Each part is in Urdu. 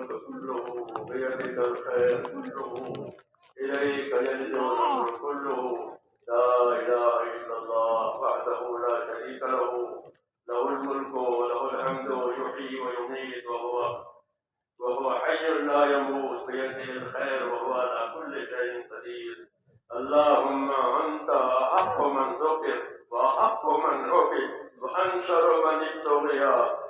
الملك كله بيدك الخير كله إليك يرجع الأمر كله لا إله إلا الله وحده لا شريك له له الملك وله الحمد يحيي ويميت وهو حي لا يموت بيده الخير وهو على كل شيء قدير. اللهم أنت أحق من ذكر وأحق من عبد وأنشر من ابتغي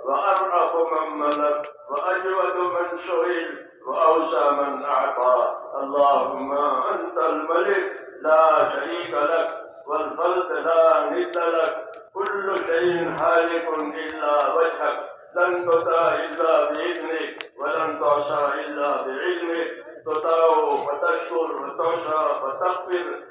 وأرأف من ملك وأجود من سئل وأوسع من أعطى. اللهم أنت الملك لا شريك لك والخلق لا ند لك كل شيء هالك إلا وجهك لن تطاع إلا بإذنك ولن تعصى إلا بعلمك تطاع فتشكر وتعصى فتغفر.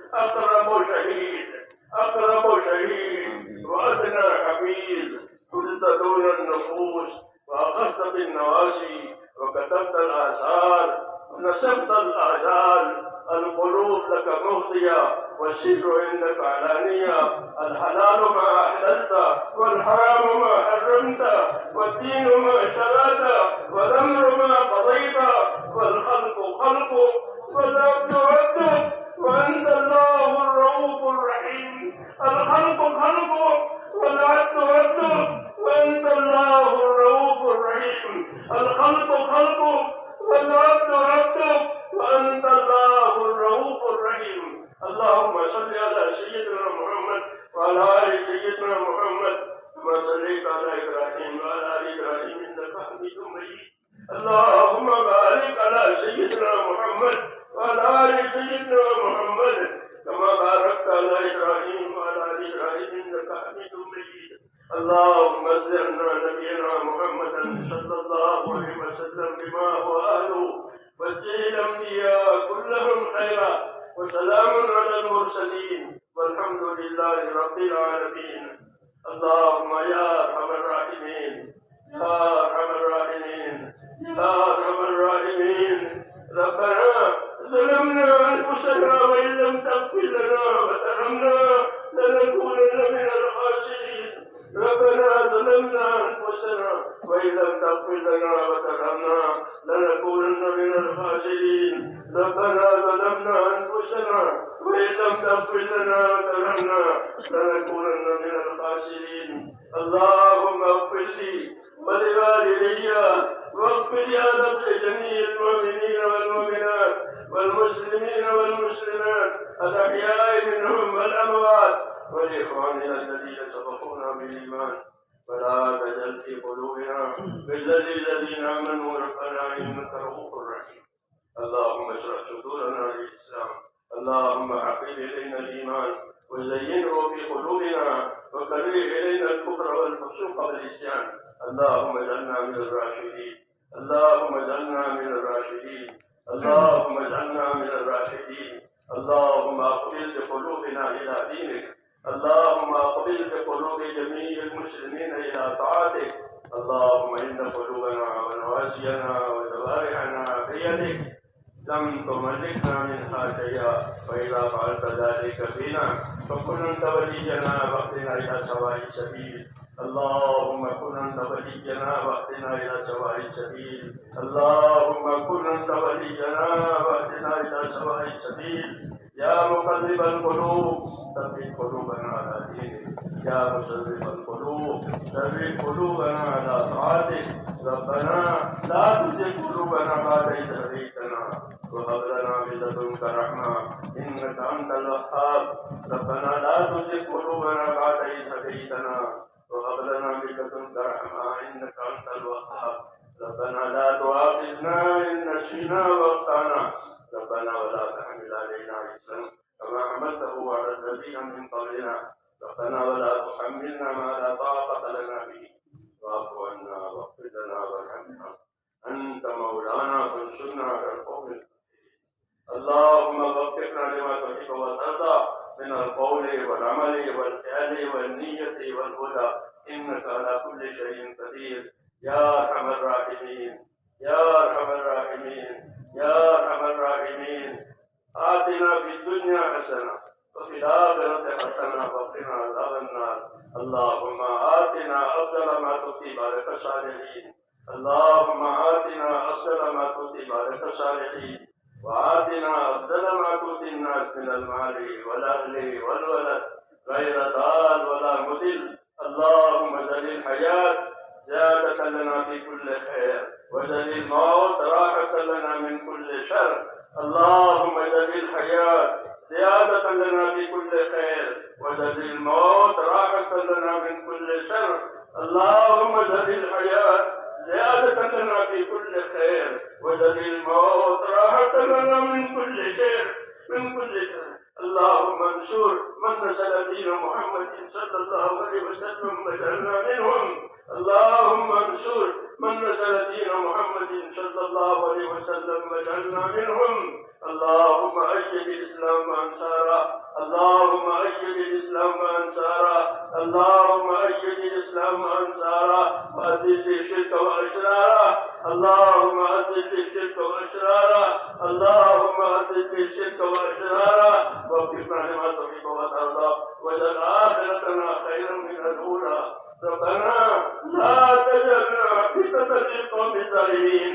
أقرب شهيد وأدنى حفيظ قلت دون النفوس وأخذت بالنواسي وكتبت الآثار ونسبت الأعدال. القلوب لك مهدية والسر عندك علانية. الحلال ما أحللت والحرام ما حرمت والدين ما شرعت والأمر ما قضيت والخلق خلقك والعبد عبدك وأنت الله الرؤوف الرحيم. الخلق خلقك والعبد عبدك وأنت الله الرؤوف الرحيم. الخلق خلقك والعبد عبدك وأنت الله الرؤوف الرحيم. اللهم صل على سيدنا محمد وعلى آل سيدنا محمد كما صليت على إبراهيم وعلى آل إبراهيم إنك حميد مجيد. اللهم بارك على سيدنا محمد وعلى آل سيدنا محمد كما باركت على إبراهيم وعلى آل إبراهيم إنك حميد مجيد. اللهم صل على نبينا محمد صلى الله عليه وسلم بما هو أهله وجه الأنبياء كلهم خيرا وسلام على المرسلين والحمد لله رب العالمين. اللهم يا أرحم الراحمين يا أرحم الراحمين يا أرحم الراحمين. ربنا ظلمنا أنفسنا وإن لم تغفر لنا وترحمنا لنكونن من الخاسرين. ربنا ظلمنا أنفسنا وإن لم تغفر لنا وترحمنا لنكونن من الخاسرين. ربنا ظلمنا أنفسنا وإن لم تغفر لنا وترحمنا لنكونن من الخاسرين. اللهم اغفر لي ولوالدي واغفر يا رب لجميع المؤمنين والمؤمنات والمسلمين والمسلمات الأحياء منهم والأموات ولإخواننا الذين سبقونا بالإيمان ولا تجعل في قلوبنا غلا للذين آمنوا ربنا إنك رؤوف رحيم. اللهم اشرح صدورنا للإسلام. اللهم حبب إلينا الإيمان وزينه في قلوبنا وكره إلينا الكفر والفسوق والعصيان. اللهم اجعلنا من الراشدين. اللهم اجعلنا من الراشدين. اللهم اجعلنا من الراشدين. اللهم اقبل بقلوبنا إلى دينك. اللهم اقبل بقلوب جميع المسلمين إلى طاعتك. اللهم إن قلوبنا ونواسينا وجوارحنا بيدك لم تملكنا منها شيئا وإذا فعلت ذلك فينا فكن أنت ولينا واهدنا إلى سواء السبيل. اللهم كن أنت ولينا واهدنا إلى سواء السبيل. اللهم كن أنت ولينا واهدنا إلى سواء السبيل. يا مقلب القلوب ثبت قلوبنا على دينك. يا مصرف القلوب ثبت قلوبنا على طاعتك. ربنا لا تزغ قلوبنا بعد إذ هديتنا وهب لنا من لدنك رحمة إنك أنت الوهاب. ربنا لا تزغ قلوبنا بعد إذ هديتنا وهب لنا من لدنك رحمة إنك أنت الوهاب. ربنا لا تؤاخذنا إن نسينا وأخطأنا. ربنا ولا تحمل علينا إثما كما حملته على الذين من قبلنا. ربنا ولا تحملنا ما لا طاقة لنا به واعف عنا واغفر لنا وارحمنا أنت مولانا فانصرنا على القوم الكافرين. اللهم وفقنا لما تحب وترضى من القول والعمل والفعل والنية والهدى إنك على كل شيء قدير. يا أرحم الراحمين يا أرحم الراحمين يا أرحم الراحمين. آتنا في الدنيا حسنة وفي الآخرة حسنة وقنا عذاب النار. اللهم آتنا أفضل ما تكتب عليك الصالحين. اللهم آتنا أفضل ما تؤتي عبادك الصالحين، وآتنا أفضل ما تؤتي الناس من المال والأهل والولد غير ضال ولا مضل. اللهم اجعل الحياة زيادة لنا في كل خير، واجعل الموت راحة لنا من كل شر. اللهم اجعل الحياة زيادة لنا في كل خير، واجعل الموت راحة لنا من كل شر. اللهم اجعل الحياة زيادة لنا في كل خير، واجعل الموت راحة لنا من كل شر من كل شر. اللهم انصر من نصر دين محمد صلى الله عليه وسلم واجعلنا منهم. اللهم انصر من نصر دين محمد صلى الله عليه وسلم واجعلنا منهم. اللهم أيد الإسلام وأنصاره، اللهم أيد الإسلام وأنصاره، اللهم أيد الإسلام وأنصاره، وأذل الشرك وأشراره. اللهم أذل الشرك وأشراره، اللهم أذل الشرك وأشراره، ووفقنا لما تحب وترضى، واجعل آخرتنا خيرا من الأولى. ربنا لا تجعلنا فتنة للقوم الظالمين،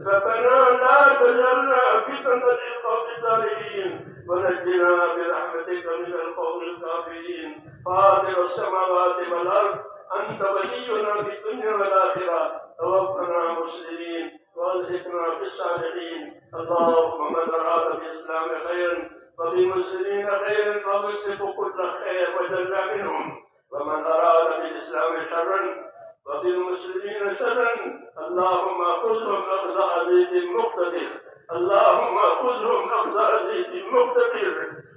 ربنا لا تجعلنا فتنة للقوم الظالمين، ونجنا برحمتك من القوم الكافرين. فاطر السماوات والأرض، أنت ولينا في الدنيا والآخرة، توفنا مسلمين والحقنا بالصالحين. اللهم من أراد بالإسلام خيرا وبالمسلمين خيرا فاصرف كل خير وجل منهم، ومن أراد بالإسلام شرا وبالمسلمين شرا اللهم خذهم أخذ عزيز مقتدر، اللهم خذهم أخذ عزيز مقتدر،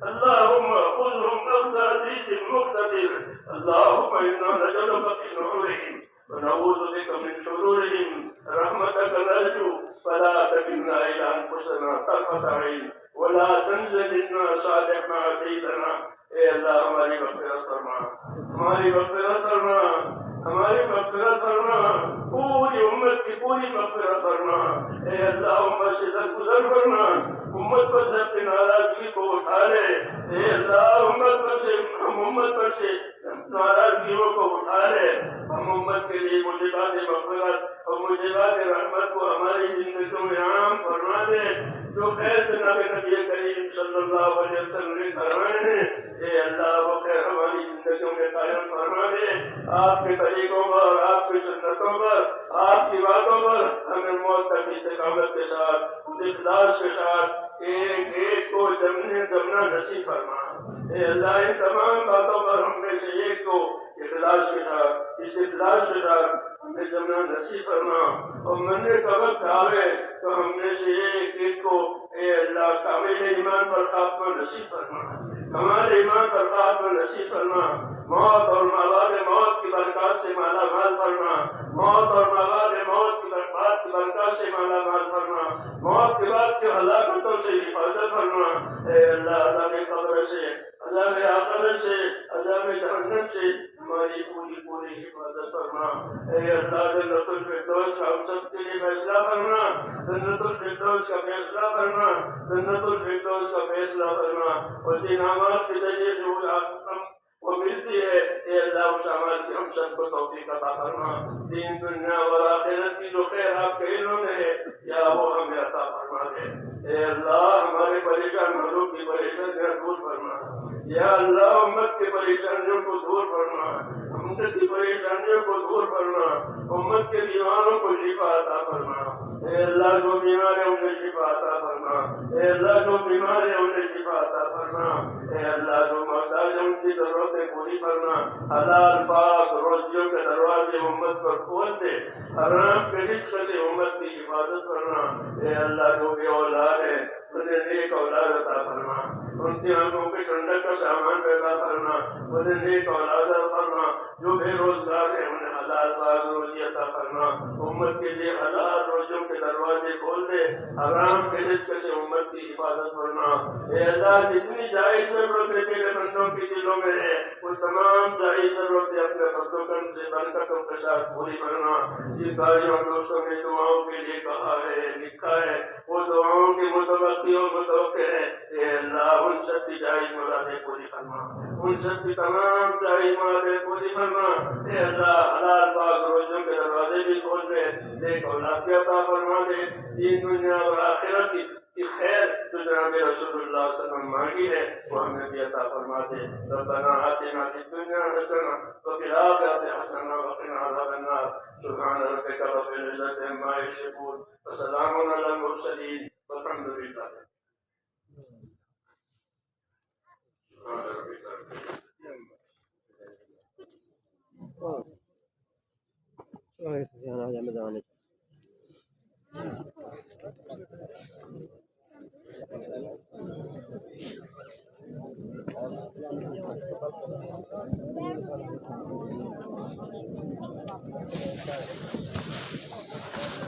اللهم خذهم أخذ عزيز مقتدر. اللهم إنا نجعلك في نحورهم ونعوذ بك من شرورهم، رحمتك نرجو فلا تكلنا إلى أنفسنا طرفة عين، ولا تنزل منا صالح ما أتيتنا. اے اللہ ہماری مغفرت فرما، ہماری مغفرت فرما، ہماری مغفرت فرما، پوری امت کی پوری مغفرت فرما. اے اللہ امت سے درگزر فرما، امت پر سے اپنی ناراضگی کو اٹھا لے. اے اللہ امت پر سے ناراضگیوں کو اٹھا لے. ہم امت کے لیے موجبات مغفرت اور موجبات رحمت کو ہماری زندگیوں میں عام فرما دے، جو خیر جناب نبی کریم صلی اللہ علیہ وسلم نے فرمائے ہیں. اے اللہ وہ خیر ہماری زندگیوں میں قائم فرما دے. آپ کے طریقوں پر، آپ کی سنتوں پر، آپ کی باتوں پر ہمیں موت تک استقامت کے ساتھ، اخلاص کے ساتھ ایک ایک کو جمنا نصیب فرما. اے اللہ ان تمام باتوں پر ہم میں سے ایک کو اخلاص کے ساتھ، اس اخلاص کے ساتھ ہمیں جمنا نصیب فرما. اور مرنے کا وقت آوے تو ہم میں سے ایک ایک کو اے اللہ کامل ایمان پر خاتمہ نصیب فرما، ہمارے ایمان پر خاتمہ نصیب فرما. موت اور مواد موت کی برکات سے مالا مال فرما، موت اور مواد موت کی برکات سے مالا مال فرما، موت کے بعد کی ہلاکتوں سے حفاظت فرما. اے اللہ عذاب قبر سے، عذاب آخرت سے، عذاب جہنم سے ہماری پوری حفاظت فرما. اے اللہ جنت الفردوس کا ہم سب کے لیے فیصلہ فرما، جنت الفردوس کا فیصلہ فرما، جنت الفردوس کا فیصلہ فرما. اور جن اعمال کے ذریعے جو وہ ملتی ہے اے اللہ اس عمل کی ہم سب کو توفیق عطا فرما. دین دنیا اور آخرت کی جو خیر آپ کے علم میں ہے یا وہ ہمیں عطا فرما دے. اے اللہ ہمارے پریشان ملوک کی پریشانیاں دور فرما. یا اللہ امت کی پریشانیوں کو دور فرما، امت کی پریشانیوں کو دور فرما، امت کے بیماروں کو شفا عطا فرما. اے اللہ جو بیمار ہے انہیں شفا عطا فرما. اے اللہ جو بیمار ہے انہیں شفا عطا فرما. اے اللہ جو محتاج ہے ان کی ضرورتیں پوری فرما. حلال پاک روزیوں کے دروازے امت پر کھول دے، حرام کے رزق سے امت کی حفاظت فرما. اے اللہ جو بے اولاد ہے انہیں نیک اولاد عطا فرما، ان کی آنکھوں پہ ٹھنڈک کا سامان پیدا فرما، انہیں نیک اولاد عطا فرما. جو بے روزگار ہے انہیں حلال پاک روزی عطا فرما. امت کے لیے حلال روزیوں کے دروازے کھول دے، حرام کے رزق سے امت کی حفاظت فرما. اے اللہ جتنی جائز ضرورتیں تیرے بندوں کی دلوں میں ہے وہ تمام جائز ضرورتیں اپنے فضل و کرم سے برکتوں کے ساتھ پوری کرنا. جن بھائیوں دوستوں نے دعاؤں کے لیے کہا ہے لکھا ہے وہ دعاؤں کے متوقع اور متوقع ہے. اے اللہ ان سب کی جائز مرادیں پوری فرما، ان سب کی تمام جائز مرادیں پوری فرما. اے اللہ حلال پاک روزوں کے دروازے بھی کھول دے، نیک اولاد بھی عطا فرما دے، دین دنیا اور آخرت کی خیر جو جناب رسول اللہ صلی اللہ علیہ وسلم مانگی ہے وہ ہمیں بھی عطا فرما دے۔ ربنا آتنا فی الدنیا حسنہ وفی الآخرۃ حسنہ وقنا عذاب النار۔ سبحان ربک رب العزۃ عما یصفون وسلام علی المرسلین والحمد للہ۔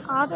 آج